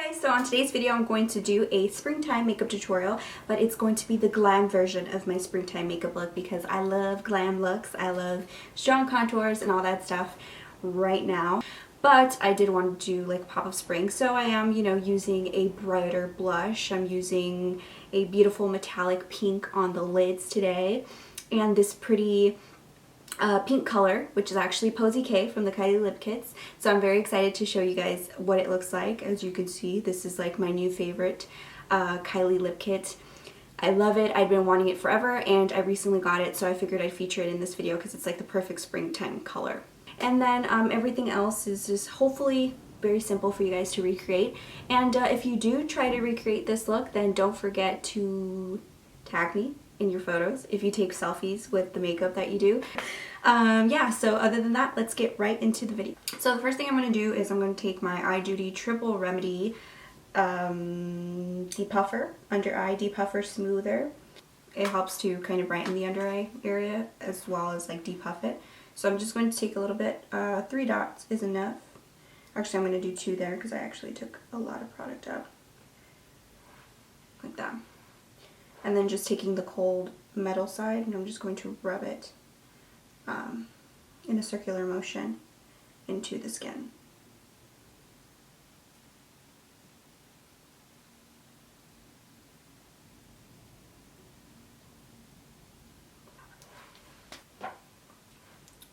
guys, so on today's video I'm going to do a springtime makeup tutorial, but it's going to be the glam version of my springtime makeup look because I love glam looks. I love strong contours and all that stuff right now. But I did want to do like pop of spring, so I am, using a brighter blush. I'm using a beautiful metallic pink on the lids today and this pretty pink color, which is actually Posie K from the Kylie Lip Kits. So I'm very excited to show you guys what it looks like. As you can see, this is like my new favorite Kylie Lip Kit. I love it. I've been wanting it forever and I recently got it, so I figured I'd feature it in this video because it's like the perfect springtime color. And then everything else is just hopefully very simple for you guys to recreate. And if you do try to recreate this look, then don't forget to tag me in your photos if you take selfies with the makeup that you do. Yeah, so other than that, let's get right into the video. So the first thing I'm going to do is I'm going to take my Eye Duty Triple Remedy depuffer, under eye depuffer smoother. It helps to kind of brighten the under eye area as well as like depuff it. So I'm just going to take a little bit, 3 dots is enough. Actually, I'm going to do 2 there because I actually took a lot of product out. Like that. And then just taking the cold metal side, and I'm just going to rub it in a circular motion into the skin.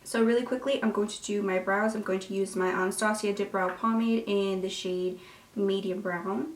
So really quickly, I'm going to do my brows. I'm going to use my Anastasia Dipbrow Pomade in the shade Medium Brown.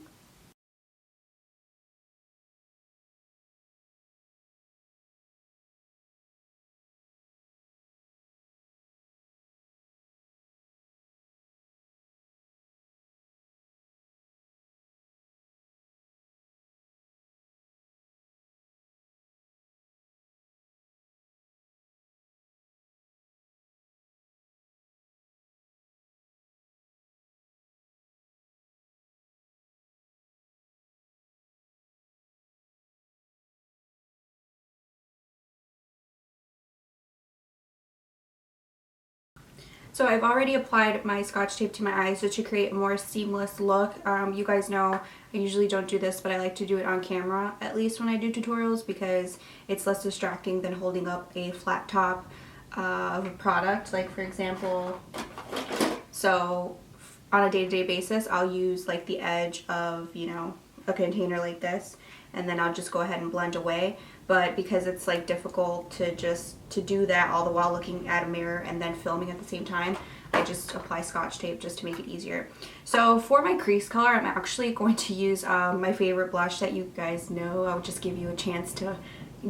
So I've already applied my Scotch tape to my eyes just to create a more seamless look. You guys know I usually don't do this, but I like to do it on camera, at least when I do tutorials, because it's less distracting than holding up a flat top of a product. Like for example, so on a day-to-day basis, I'll use like the edge of, a container like this, and then I'll just go ahead and blend away. But because it's like difficult to do that all the while looking at a mirror and then filming at the same time, I just apply Scotch tape just to make it easier. So for my crease color, I'm actually going to use my favorite blush that you guys know. I'll just give you a chance to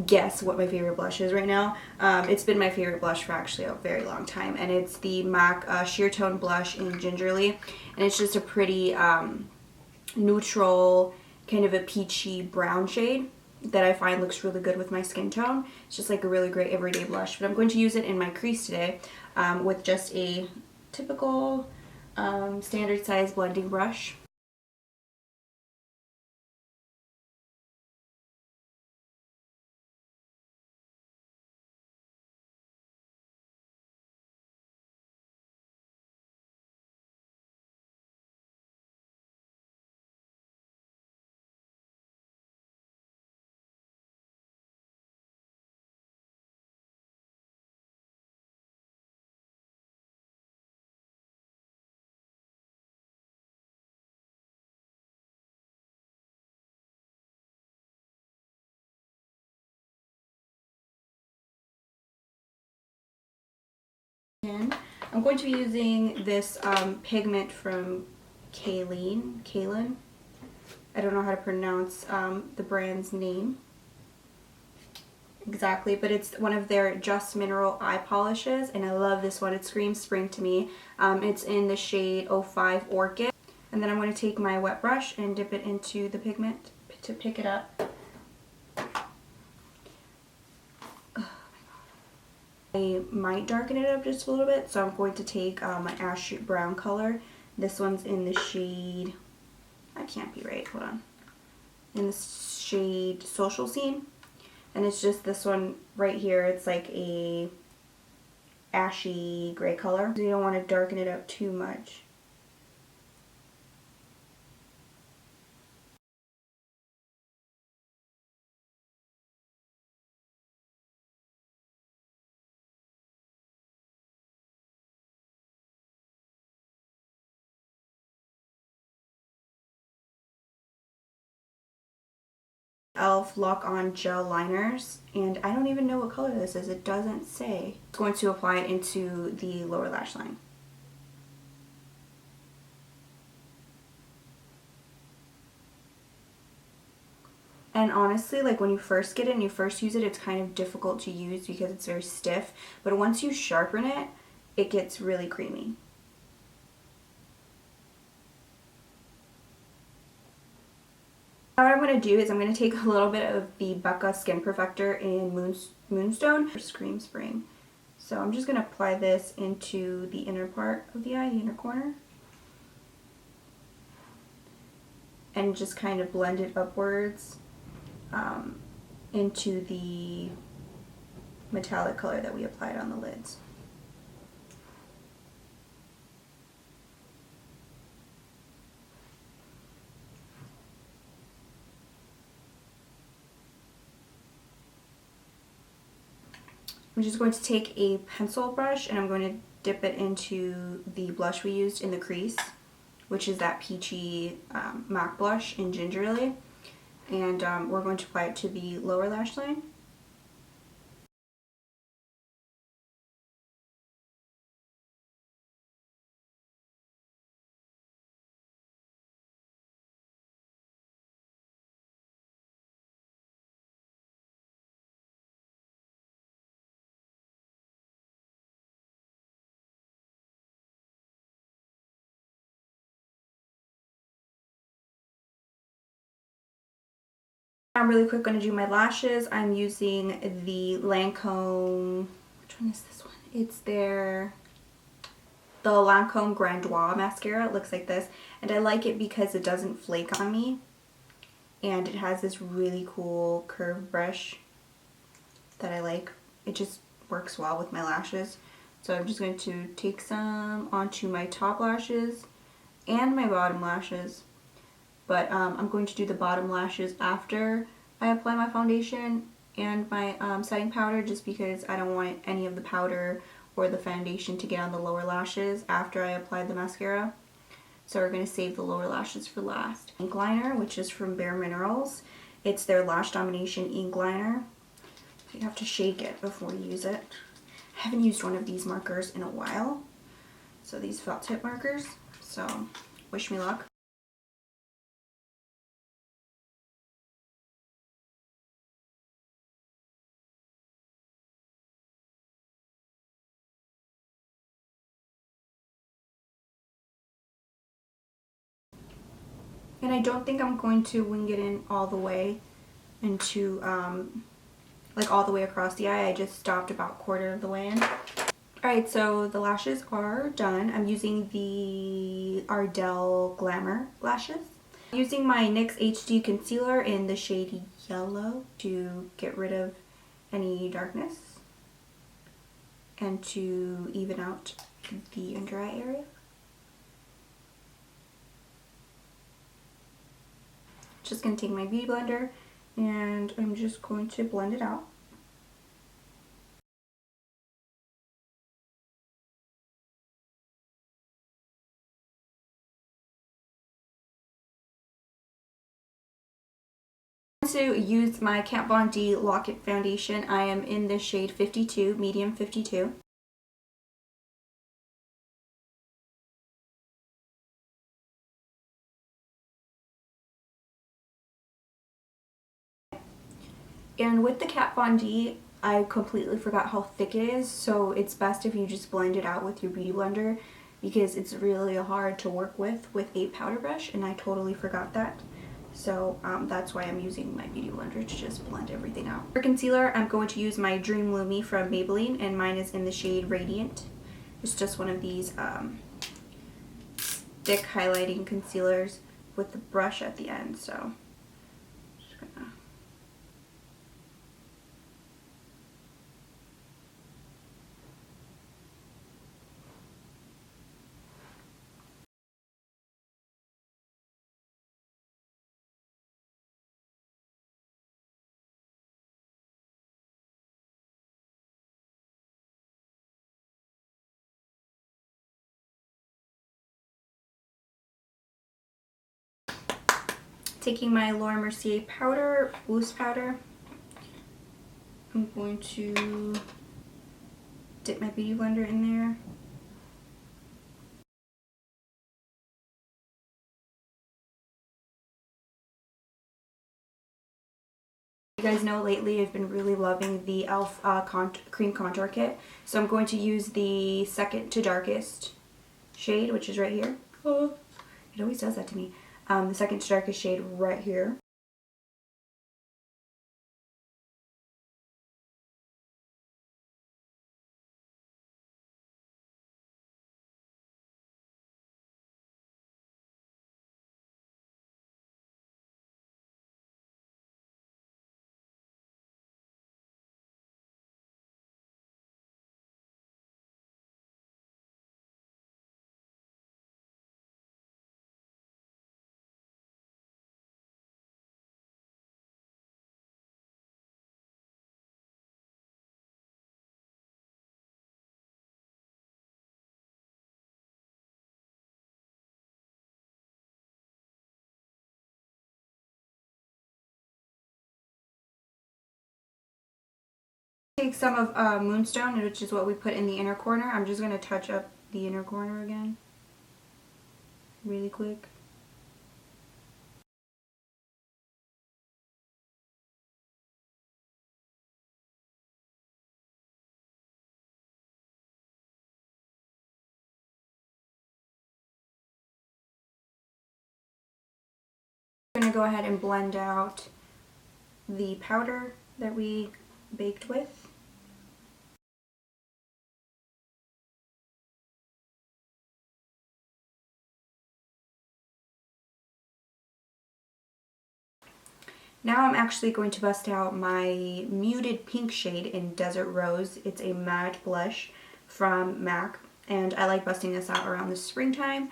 guess what my favorite blush is right now. It's been my favorite blush for actually a very long time, and it's the MAC Sheer Tone Blush in Gingerly, and it's just a pretty neutral, kind of a peachy brown shade that I find looks really good with my skin tone. It's just like a really great everyday blush, but I'm going to use it in my crease today with just a typical standard size blending brush. I'm going to be using this pigment from Cailyn. I don't know how to pronounce the brand's name exactly, but it's one of their Just Mineral eye polishes, and I love this one. It screams spring to me. It's in the shade 05 Orchid. And then I'm going to take my wet brush and dip it into the pigment to pick it up. I might darken it up just a little bit, so I'm going to take my ash brown color. This one's in the shade, I can't be right, hold on, in the shade Social Scene, and it's just this one right here. It's like a ashy gray color, so you don't want to darken it up too much. e.l.f. Lock On Gel Liners, and I don't even know what color this is. It doesn't say. I'm going to apply it into the lower lash line. And honestly, like when you first get it and you first use it, it's kind of difficult to use because it's very stiff. But once you sharpen it, it gets really creamy. Now what I'm going to do is I'm going to take a little bit of the Becca Skin Perfector in Moonstone for Scream Spring. So I'm just going to apply this into the inner part of the eye, the inner corner. And just kind of blend it upwards into the metallic color that we applied on the lids. I'm just going to take a pencil brush and I'm going to dip it into the blush we used in the crease, which is that peachy MAC blush in Gingerly. And we're going to apply it to the lower lash line. I'm really quick going to do my lashes. I'm using the Lancome, which one is this one? It's the Lancome Grandois mascara. It looks like this, and I like it because it doesn't flake on me, and it has this really cool curved brush that I like. It just works well with my lashes. So I'm just going to take some onto my top lashes and my bottom lashes. But I'm going to do the bottom lashes after I apply my foundation and my setting powder, just because I don't want any of the powder or the foundation to get on the lower lashes after I apply the mascara. So we're going to save the lower lashes for last. Ink liner, which is from Bare Minerals. It's their Lash Domination ink liner. You have to shake it before you use it. I haven't used one of these markers in a while. So these felt tip markers. So wish me luck. And I don't think I'm going to wing it in all the way into, like all the way across the eye. I just stopped about a quarter of the way in. Alright, so the lashes are done. I'm using the Ardell Glamour lashes. I'm using my NYX HD Concealer in the shade Yellow to get rid of any darkness and to even out the under eye area. Just going to take my beauty blender and I'm just going to blend it out. I'm going to use my Kat Von D Lock-It foundation. I am in the shade 52, medium 52. And with the Kat Von D, I completely forgot how thick it is, so it's best if you just blend it out with your beauty blender because it's really hard to work with a powder brush, and I totally forgot that. So that's why I'm using my beauty blender to just blend everything out. For concealer, I'm going to use my Dream-Lumi from Maybelline, and mine is in the shade Radiant. It's just one of these stick highlighting concealers with the brush at the end, so just gonna... Taking my Laura Mercier powder, loose powder, I'm going to dip my beauty blender in there. You guys know lately I've been really loving the e.l.f. Cream Contour Kit. So I'm going to use the second to darkest shade, which is right here. Oh, it always does that to me. The second to darkest shade right here. Take some of Moonstone, which is what we put in the inner corner. I'm just going to touch up the inner corner again really quick. I'm going to go ahead and blend out the powder that we baked with. Now I'm actually going to bust out my muted pink shade in Desert Rose. It's a matte blush from MAC, and I like busting this out around the springtime.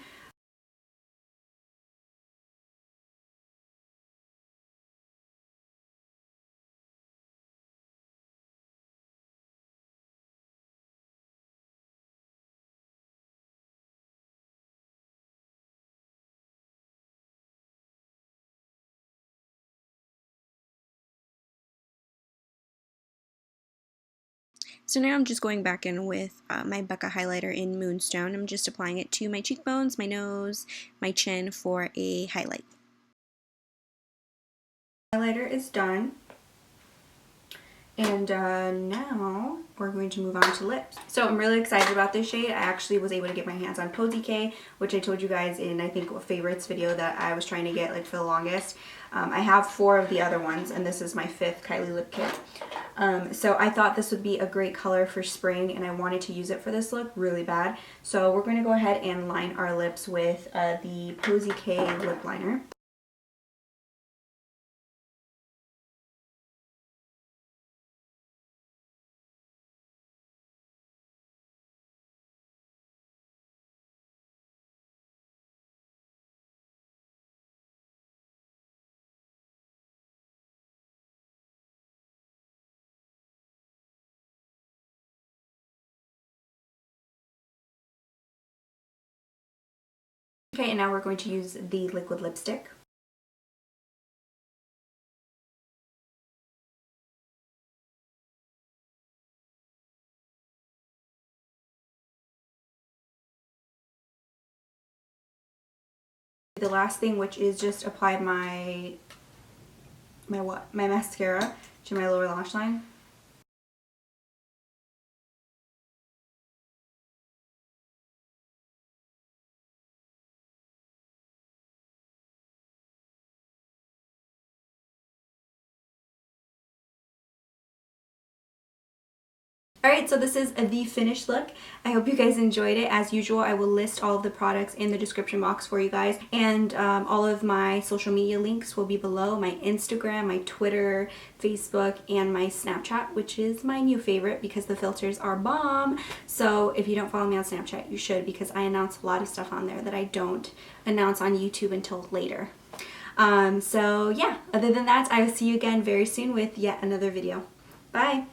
So now I'm just going back in with my Becca highlighter in Moonstone. I'm just applying it to my cheekbones, my nose, my chin for a highlight. Highlighter is done. And now we're going to move on to lips. So I'm really excited about this shade. I actually was able to get my hands on Posie K, which I told you guys in, I think, a favorites video that I was trying to get like for the longest. I have 4 of the other ones, and this is my 5th Kylie Lip Kit. So I thought this would be a great color for spring, and I wanted to use it for this look really bad. So we're going to go ahead and line our lips with the Posie K lip liner. Okay, and now we're going to use the liquid lipstick. The last thing, which is just apply my mascara to my lower lash line. Alright, so this is the finished look. I hope you guys enjoyed it. As usual, I will list all of the products in the description box for you guys. And all of my social media links will be below. My Instagram, my Twitter, Facebook, and my Snapchat, which is my new favorite because the filters are bomb. So if you don't follow me on Snapchat, you should, because I announce a lot of stuff on there that I don't announce on YouTube until later. So yeah, other than that, I will see you again very soon with yet another video. Bye!